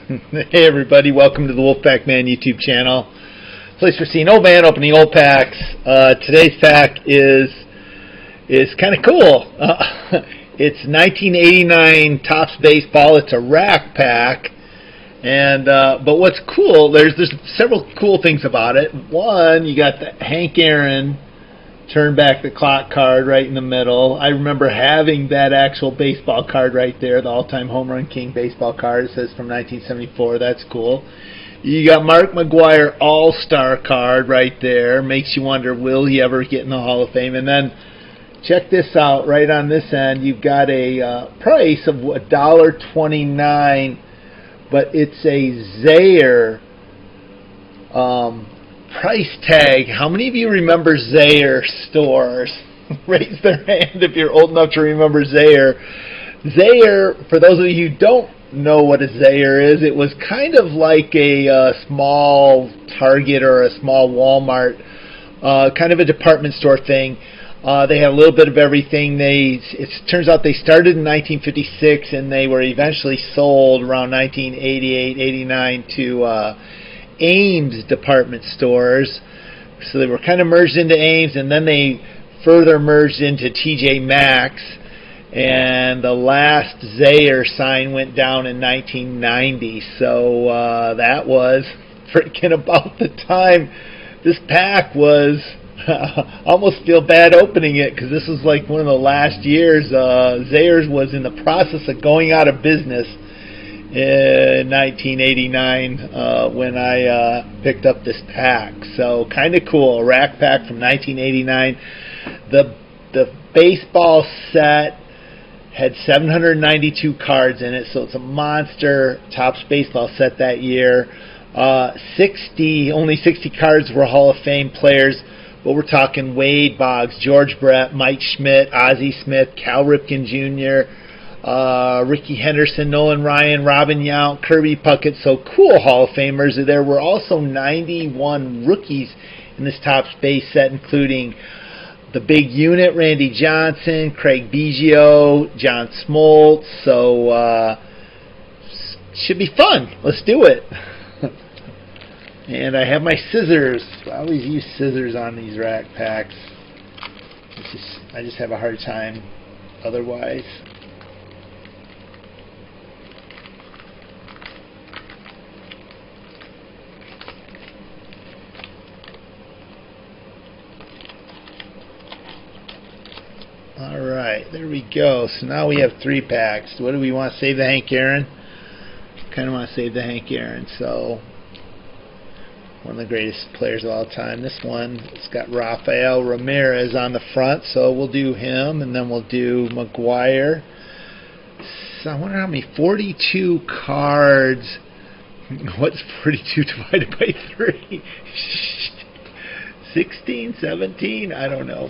Hey everybody, welcome to the Wolfpack Man YouTube channel. Place for seeing old man opening old packs. Today's pack is kind of cool. It's 1989 TOPPS baseball. It's a rack pack, and but what's cool? There's several cool things about it. One, you got the Hank Aaron turn back the clock card right in the middle. I remember having that actual baseball card right there, the all-time home run king baseball card. It says from 1974. That's cool. You got Mark McGwire all-star card right there. Makes you wonder, will he ever get in the Hall of Fame? And then check this out. Right on this end, you've got a price of $1.29, but it's a Zayre price tag. How many of you remember Zayre stores? Raise their hand if you're old enough to remember Zayre. Zayre, for those of you who don't know what a Zayre is, it was kind of like a small Target or a small Walmart, kind of a department store thing. They had a little bit of everything. It turns out they started in 1956 and they were eventually sold around 1988, 89 to Ames Department Stores. So they were kind of merged into Ames, and then they further merged into TJ Maxx, and the last Zayre sign went down in 1990. So that was freaking about the time this pack was. Almost feel bad opening it because this was like one of the last years. Zayre was in the process of going out of business in 1989 when I picked up this pack. So kind of cool, a rack pack from 1989. The baseball set had 792 cards in it, so it's a monster TOPPS baseball set that year. Only 60 cards were Hall of Fame players, but we're talking Wade, Boggs, George Brett, Mike Schmidt, Ozzie Smith, Cal Ripken Jr., Rickey Henderson, Nolan Ryan, Yount, Kirby Puckett. So cool Hall of Famers. There were also 91 rookies in this TOPPS base set, including the big unit, Randy Johnson, Craig Biggio, John Smoltz. So should be fun. Let's do it. And I have my scissors. I always use scissors on these rack packs. I just have a hard time otherwise. Alright, there we go. So now we have 3 packs. What do we want to save the Hank Aaron? Kind of want to save the Hank Aaron. So, one of the greatest players of all time. This one, it's got Rafael Ramirez on the front, so we'll do him, and then we'll do McGwire. So I wonder how many, 42 cards. What's 42 divided by 3? 16, 17? I don't know.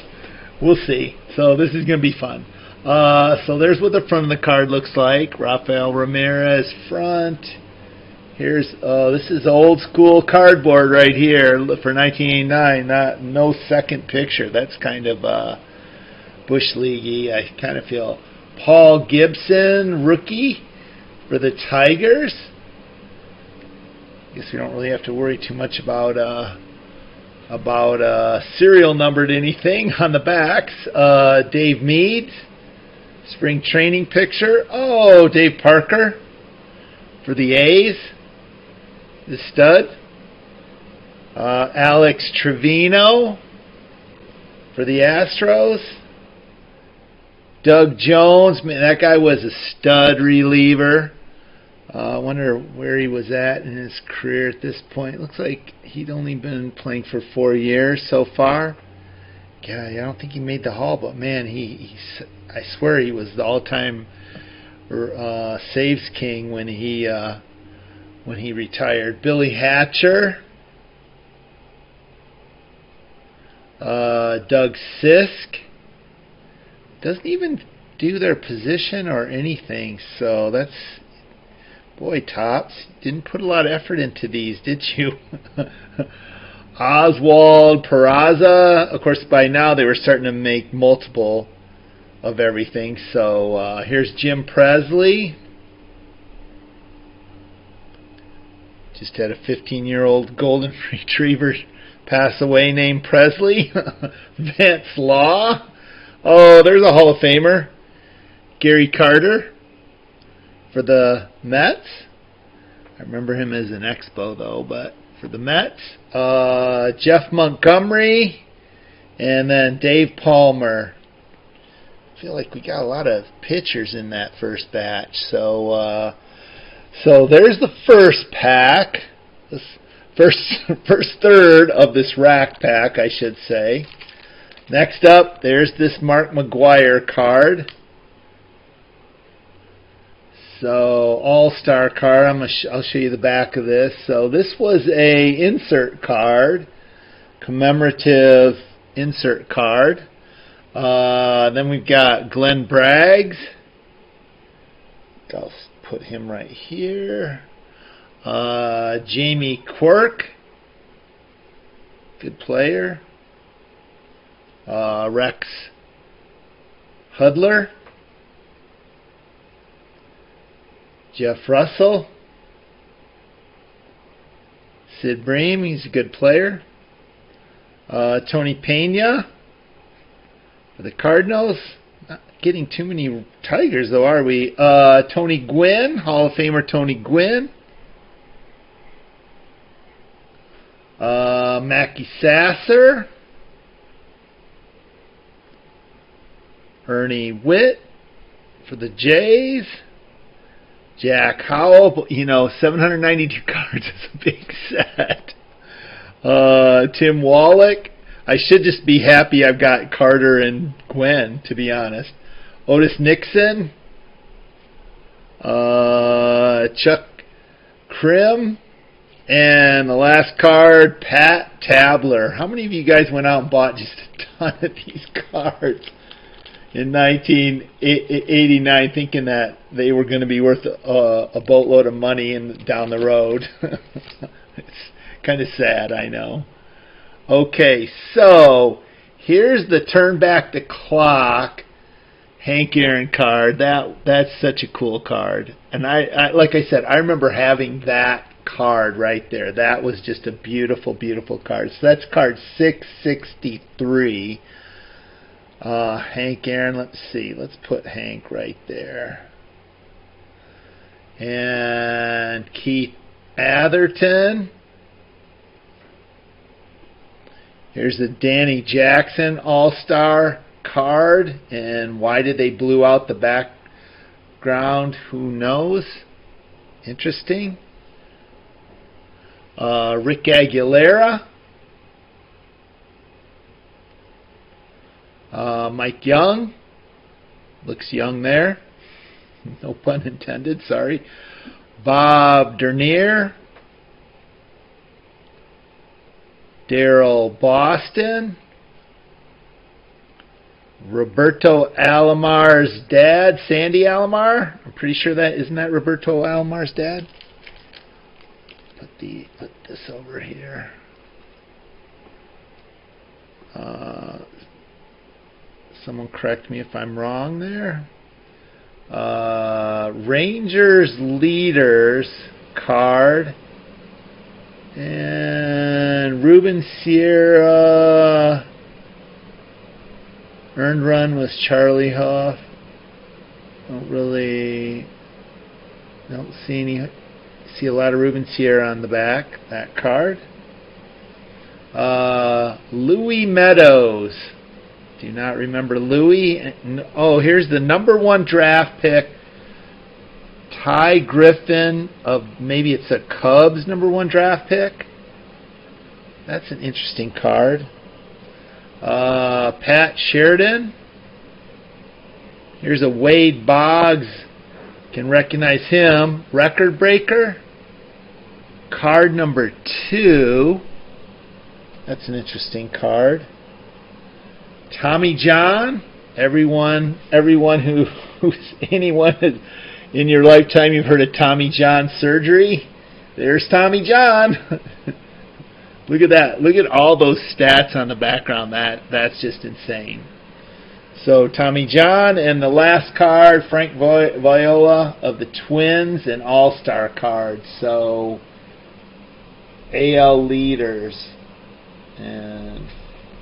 We'll see. So this is going to be fun. So there's what the front of the card looks like. Rafael Ramirez front. Here's this is old school cardboard right here for 1989. No second picture. That's kind of Bush League-y. I kind of feel. Paul Gibson, rookie for the Tigers. Guess we don't really have to worry too much about serial numbered anything on the backs. Dave Mead, spring training picture. Oh, Dave Parker for the A's, the stud. Alex Trevino for the Astros. Doug Jones, man, that guy was a stud reliever. I wonder where he was at in his career at this point. Looks like he'd only been playing for 4 years so far. Yeah, I don't think he made the Hall, but man, I swear he was the all-time saves king when he retired. Billy Hatcher, Doug Sisk. Doesn't even do their position or anything, so that's. Boy, TOPPS, didn't put a lot of effort into these, did you? Oswald Peraza. Of course, by now they were starting to make multiple of everything. So here's Jim Presley. Just had a 15-year-old golden retriever pass away named Presley. Vance Law. Oh, there's a Hall of Famer. Gary Carter for the Mets. I remember him as an Expo, though, but for the Mets. Jeff Montgomery. And then Dave Palmer. I feel like we got a lot of pitchers in that first batch. So there's the first pack. This first third of this rack pack, I should say. Next up, there's this Mark McGwire card. So, All-Star card. I'll show you the back of this. So this was a insert card, commemorative insert card. Then we've got Glenn Braggs. I'll put him right here. Jamie Quirk, good player. Rex Hudler. Jeff Russell. Sid Bream, he's a good player. Tony Pena for the Cardinals. Not getting too many Tigers, though, are we? Tony Gwynn, Hall of Famer Tony Gwynn. Mackie Sasser. Ernie Witt for the Jays. Jack Howell. 792 cards is a big set. Tim Wallach. I should just be happy I've got Carter and Gwynn, to be honest. Otis Nixon. Chuck Krim. And the last card, Pat Tabler. How many of you guys went out and bought just a ton of these cards in 1989 thinking that they were going to be worth a boatload of money down the road? It's kind of sad, I know. Okay, so here's the turn back the clock Hank Aaron card. That's such a cool card. And I like I said, I remember having that card right there. That was just a beautiful, beautiful card. So that's card 663. Hank Aaron, let's see. Let's put Hank right there. And Keith Atherton. Here's the Danny Jackson All-Star card. And why did they blew out the background? Who knows? Interesting. Rick Aguilera. Mike Young. Looks young there. No pun intended, sorry. Bob Dernier. Daryl Boston. Roberto Alomar's dad, Sandy Alomar. I'm pretty sure isn't that Roberto Alomar's dad? Put this over here. Someone correct me if I'm wrong there. Rangers leaders card. And Ruben Sierra. Earned run was Charlie Hoff. Don't see a lot of Ruben Sierra on the back, that card. Louis Meadows. Do not remember Louis. Oh, here's the #1 draft pick. Ty Griffin of, maybe it's a Cubs #1 draft pick. That's an interesting card. Pat Sheridan. Here's a Wade Boggs. Can recognize him. Record breaker. Card #2. That's an interesting card. Tommy John. Anyone in your lifetime you've heard of Tommy John surgery. There's Tommy John. Look at that. Look at all those stats on the background. That's just insane. So Tommy John, and the last card, Frank Viola of the Twins, an All-Star card. So AL leaders, and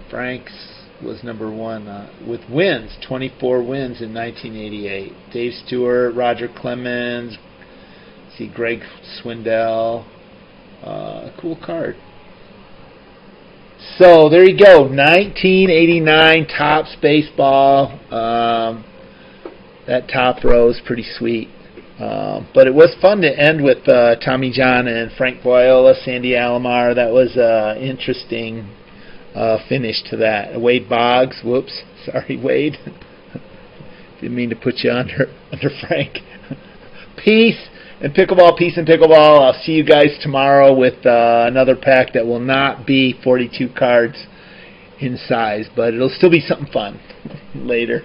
Frank's was number 1 with wins, 24 wins in 1988. Dave Stewart, Roger Clemens, see Greg Swindell. Cool card. So there you go, 1989 Topps baseball. That top row is pretty sweet. But it was fun to end with Tommy John and Frank Viola, Sandy Alomar. That was an interesting finish to that. Wade Boggs, whoops, sorry Wade. Didn't mean to put you under Frank. Peace and pickleball. I'll see you guys tomorrow with another pack that will not be 42 cards in size, but it'll still be something fun. Later.